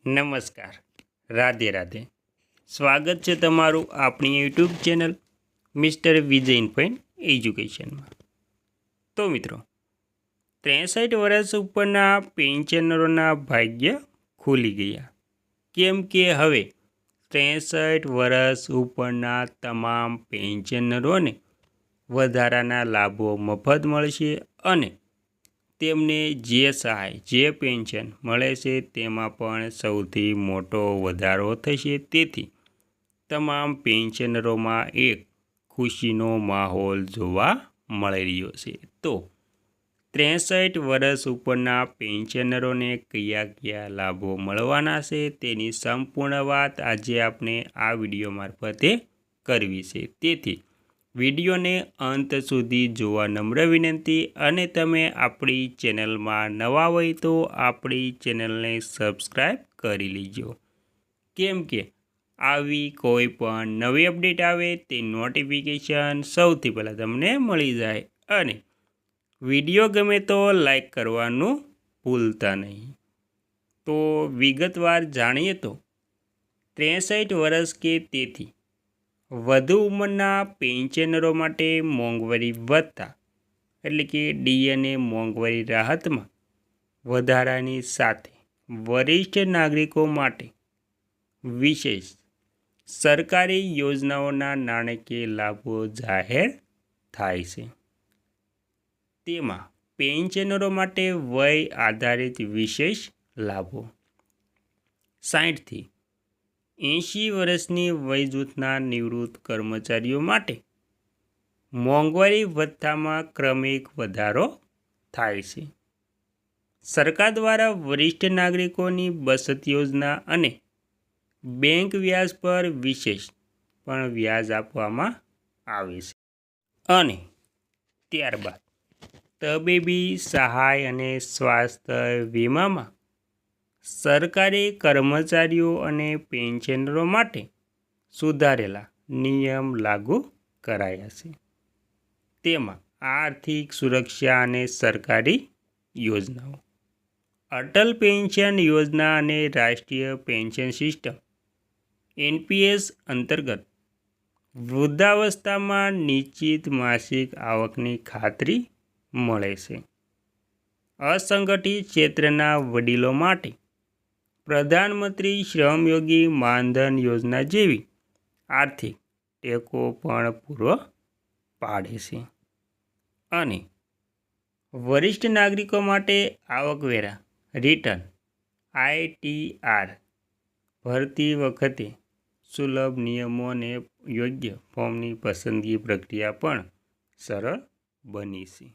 નમસ્કાર, રાધે રાધે. સ્વાગત છે તમારું આપણી યુટ્યુબ ચેનલ મિસ્ટર વિજય ઇન્ફાઇન એજ્યુકેશનમાં. તો મિત્રો, 63 વર્ષ ઉપરના પેન્શનરોના ભાગ્ય ખુલી ગયા, કેમ કે હવે 63 વર્ષ ઉપરના તમામ પેન્શનરોને વધારાના લાભો મફત મળશે અને તેમને જે સહાય જે પેન્શન મળે છે તેમાં પણ સૌથી મોટો વધારો થશે. તેથી તમામ પેન્શનરોમાં એક ખુશીનો માહોલ જોવા મળી રહ્યો છે. તો 63 વર્ષ ઉપરના પેન્શનરોને કયા કયા લાભો મળવાના છે તેની સંપૂર્ણ વાત આજે આપણે આ વિડીયો મારફતે કરવી છે. તેથી વિડીયોને અંત સુધી જોવા નમ્ર વિનંતી. અને તમે આપણી ચેનલમાં નવા હોય તો આપણી ચેનલને સબસ્ક્રાઈબ કરી લેજો, કેમ કે આવી કોઈ પણ નવી અપડેટ આવે તે નોટિફિકેશન સૌથી પહેલાં તમને મળી જાય. અને વિડીયો ગમે તો લાઈક કરવાનું ભૂલતા નહીં. તો વિગતવાર જાણીએ તો 63 વર્ષ કે તેથી વધુ ઉંમરના પેન્શનરો માટે મોંઘવારી ભથ્થા એટલે કે ડીએને મોંઘવારી રાહતમાં વધારાની સાથે વરિષ્ઠ નાગરિકો માટે વિશેષ સરકારી યોજનાઓના નાણાકીય લાભો જાહેર થાય છે. તેમાં પેન્શનરો માટે વય આધારિત વિશેષ લાભો 60 થી 80 વર્ષની વય જૂથના નિવૃત્ત કર્મચારીઓ માટે મોંઘવારી ભથ્થામાં ક્રમિક વધારો થાય છે. સરકાર દ્વારા વરિષ્ઠ નાગરિકોની બચત યોજના અને બેંક વ્યાજ પર વિશેષ પણ વ્યાજ આપવામાં આવે છે. અને ત્યારબાદ તબીબી સહાય અને સ્વાસ્થ્ય વીમામાં સરકારી કર્મચારીઓ અને પેન્શનરો માટે સુધારેલા નિયમ લાગુ કરાયા છે. તેમાં આર્થિક સુરક્ષા અને સરકારી યોજનાઓ, અટલ પેન્શન યોજના અને રાષ્ટ્રીય પેન્શન સિસ્ટમ એનપીએસ અંતર્ગત વૃદ્ધાવસ્થામાં નિશ્ચિત માસિક આવકની ખાતરી મળે છે. અસંગઠિત ક્ષેત્રના વડીલો માટે પ્રધાનમંત્રી શ્રમયોગી માનધન યોજના જેવી આર્થિક ટેકો પણ પૂરો પાડે છે. અને વરિષ્ઠ નાગરિકો માટે આવકવેરા રિટર્ન આઈટીઆર ભરતી વખતે સુલભ નિયમો અને યોગ્ય ફોર્મની પસંદગી પ્રક્રિયા પણ સરળ બની છે.